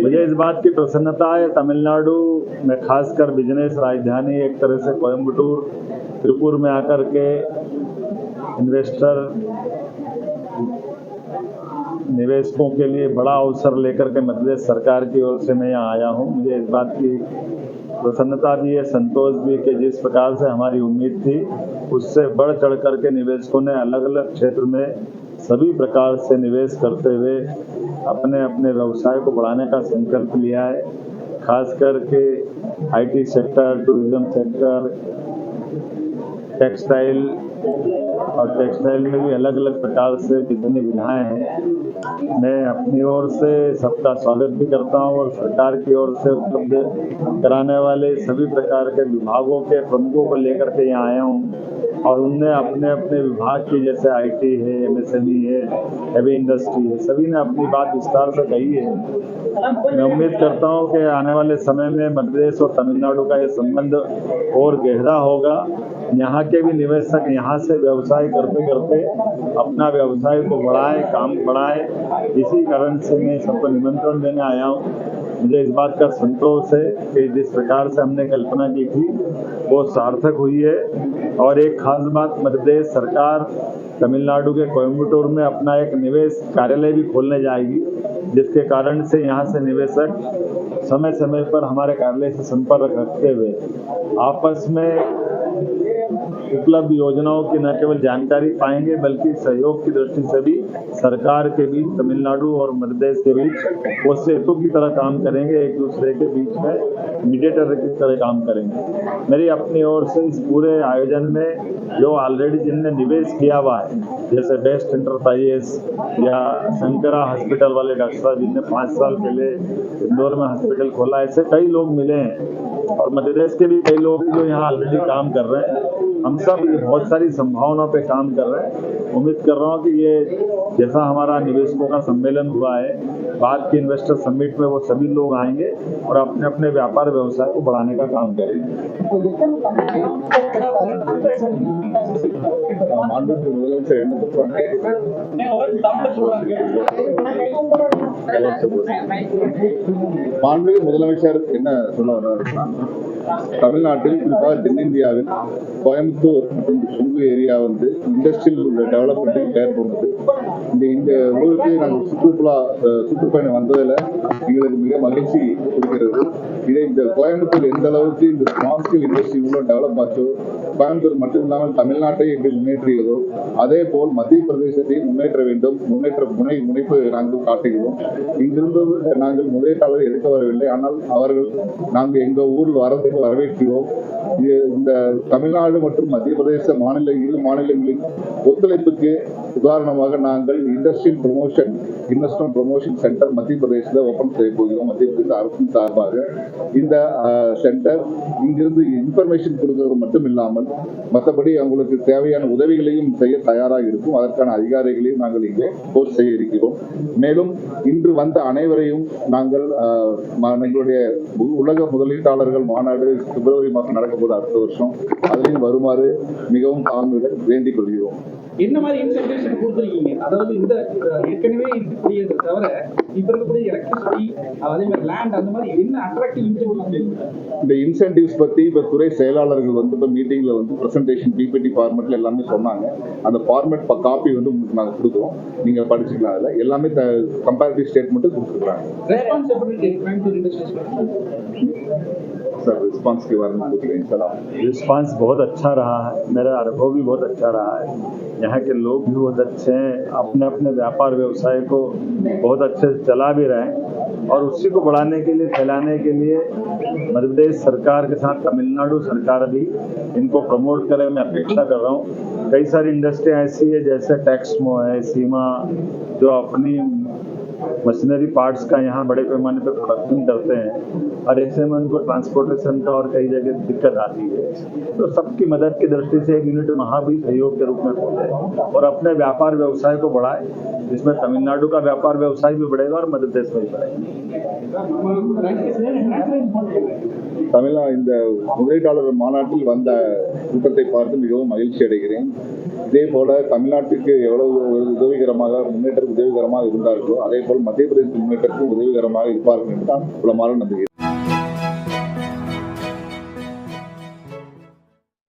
मुझे इस बात की प्रसन्नता है तमिलनाडु में खासकर बिजनेस राजधानी एक तरह से कोयम्बटूर त्रिपुर में आकर के इन्वेस्टर निवेशकों के लिए बड़ा अवसर लेकर के मध्य प्रदेश सरकार की ओर से मैं यहाँ आया हूँ। मुझे इस बात की प्रसन्नता भी है, संतोष भी कि जिस प्रकार से हमारी उम्मीद थी उससे बढ़ चढ़ करके निवेशकों ने अलग अलग क्षेत्र में सभी प्रकार से निवेश करते हुए अपने अपने व्यवसाय को बढ़ाने का संकल्प लिया है। खास करके IT sector, tourism sector, textile में भी अलग अलग प्रकार से जितनी विधाएँ हैं मैं अपनी ओर से सबका स्वागत भी करता हूं और सरकार की ओर से उपलब्ध कराने वाले सभी प्रकार के विभागों के प्रमुखों को लेकर के यहाँ आया हूं और उनने अपने अपने विभाग की जैसे आईटी है, एमएसएमई है, हैवी इंडस्ट्री है, सभी ने अपनी बात विस्तार से कही है। मैं उम्मीद करता हूं कि आने वाले समय में मध्य प्रदेश और तमिलनाडु का ये संबंध और गहरा होगा। यहाँ के भी निवेशक यहाँ से व्यवसाय करते करते अपना व्यवसाय को बढ़ाएं, काम बढ़ाएं। इसी कारण से मैं सबको निमंत्रण देने आया हूँ। मुझे इस बात का संतोष है कि जिस प्रकार से हमने कल्पना की थी वो सार्थक हुई है। और एक खास बात, मध्य प्रदेश सरकार तमिलनाडु के कोयम्बटूर में अपना एक निवेश कार्यालय भी खोलने जाएगी, जिसके कारण से यहाँ से निवेशक समय समय पर हमारे कार्यालय से संपर्क रखते हुए आपस में उपलब्ध योजनाओं की न केवल जानकारी पाएंगे बल्कि सहयोग की दृष्टि से भी सरकार के बीच, तमिलनाडु और मध्य प्रदेश के बीच वो सेतु की तरह काम करेंगे, एक दूसरे के बीच में मीडिएटर की तरह काम करेंगे। मेरी अपनी ओर से इस पूरे आयोजन में जो ऑलरेडी जिनने निवेश किया हुआ है, जैसे बेस्ट एंटरप्राइजेस या शंकरा हॉस्पिटल वाले डॉक्टर साहब जिनने 5 साल पहले इंदौर में हॉस्पिटल खोला, ऐसे कई लोग मिले हैं और मध्य प्रदेश के भी कई लोग जो यहाँ ऑलरेडी काम कर रहे हैं। हम सब बहुत सारी संभावनाओं पे काम कर रहे हैं। उम्मीद कर रहा हूँ कि ये जैसा हमारा निवेशकों का सम्मेलन हुआ है, बाद के इन्वेस्टर समिट में वो सभी लोग आएंगे और अपने अपने व्यापार व्यवसाय को बढ़ाने का काम करेंगे। மாண்புமிகு முதலமைச்சர் என்ன சொல்ல வர்றாருன்னா, தமிழ்நாட்டில் குறிப்பாக தென்னிந்தியாவில் கோயம்புத்தூர் மற்றும் சுங்கு ஏரியா இண்டஸ்ட்ரியல் டெவலப்மெண்ட்டுக்கு பெயர் போனது. இந்த ஊருக்கு நாங்கள் சுற்றுப்பயணம் வந்ததில் எங்களுக்கு மிக மகிழ்ச்சி கொடுக்கிறது. இந்த கோயம்புத்தூர் எந்த அளவுக்கு இந்த ஸ்மால் ஸ்கேல் இண்டஸ்ட்ரி இவ்வளோ டெவலப் ஆச்சோ, கோயம்புத்தூர் மட்டும் இல்லாமல் தமிழ்நாட்டை எப்படி முன்னேற்றியதோ அதே போல் மத்திய பிரதேசத்தை முன்னேற்ற வேண்டும், முன்னேற்ற முனைப்பு நாங்கள் காட்டுகிறோம். இங்கிருந்து நாங்கள் முதலீட்டாளர் எடுக்க வரவில்லை, ஆனால் நாங்கள் எங்கள் ஊரில் வரதுக்கு வரவேற்கிறோம். இந்த தமிழ்நாடு மற்றும் மத்திய பிரதேச இரு மாநிலங்களின் ஒத்துழைப்புக்கு உதாரணமாக நாங்கள் இன்வெஸ்ட்மெண்ட் ப்ரமோஷன் சென்டர் மத்திய பிரதேசத்தில் ஓபன் செய்ய போகிறோம். மத்திய பிரதேச அரசின் சார்பாக இந்த சென்டர் இங்கிருந்து இன்ஃபர்மேஷன் கொடுக்கிறது மட்டும் இல்லாமல் மற்றபடி அவங்களுக்கு தேவையான உதவிகளையும் செய்ய தயாராக இருக்கும். அதற்கான அதிகாரிகளையும் நாங்கள் இங்கே போஸ்ட் செய்ய இருக்கிறோம். மேலும் இன்று வந்த அனைவரையும் நாங்கள் எங்களுடைய உலக முதலீட்டாளர்கள் மாநாடு பிப்ரவரி மாதம் நடக்கும்போது அடுத்த வருஷம் அதிலையும் வருமாறு மிகவும் தாழ்மையுடன் வேண்டிக் கொள்கிறோம். என்ன மாதிரி இன்சென்டிவ்ஸ் கொடுத்துருக்கீங்க? அதாவது இந்த ஏற்கனவே இருக்கக்கூடியதை தவிர இப்ப இருக்கக்கூடிய எலக்ட்ரிசிட்டி, அதே மாதிரி லேண்ட், அந்த மாதிரி என்ன அட்ராக்டிவ் இன்சென்டிவ்? இந்த இன்சென்டிவ்ஸ் பத்தி இப்ப துறை செயலாளர்கள் இப்ப மீட்டிங்ல பிரசன்டேஷன் பிபிடி ஃபார்மேட்ல எல்லாமே சொன்னாங்க. அந்த ஃபார்மேட் காப்பி உங்களுக்கு நாங்க கொடுக்குறோம், நீங்க படிச்சுக்கலாம். அதுல எல்லாமே கம்பேரிட்டிவ் ஸ்டேட்மெண்ட் கொடுத்துருக்காங்க. सर रिस्पांस के बारे में कुछ कहें सर आप? रिस्पांस बहुत अच्छा रहा है, मेरा अनुभव भी बहुत अच्छा रहा है। यहाँ के लोग भी बहुत अच्छे हैं, अपने अपने व्यापार व्यवसाय को बहुत अच्छे से चला भी रहे हैं और उसी को बढ़ाने के लिए, फैलाने के लिए मध्य प्रदेश सरकार के साथ तमिलनाडु सरकार भी इनको प्रमोट करे, मैं अपेक्षा कर रहा हूँ। कई सारी इंडस्ट्री ऐसी है जैसे टेक्समो है, सीमा, जो अपनी मशीनरी पार्ट्स का यहाँ बड़े पैमाने पर प्रोडक्शन करते हैं और ऐसे में उनको ट्रांसपोर्टेशन का और कई जगह दिक्कत आती है। तो सबकी मदद की दृष्टि से एक यूनिट वहाँ भी सहयोग के रूप में खोले और अपने व्यापार व्यवसाय को बढ़ाए, जिसमें तमिलनाडु का व्यापार व्यवसाय भी बढ़ेगा और मध्य प्रदेश में भी बढ़ेगा। தமிழ்நாடு இந்த முதலீட்டாளர் மாநாட்டில் வந்த கூட்டத்தை பார்த்து மிகவும் மகிழ்ச்சி அடைகிறேன். இதே போல தமிழ்நாட்டுக்கு எவ்வளவு உதவிகரமாக முன்னேற்ற உதவிகரமாக இருந்தார்களோ அதே போல் மத்திய பிரதேச முன்னேற்றத்துக்கு உதவிகரமாக இருப்பார்கள் என்று தான் உளமாற நம்புகிறேன்.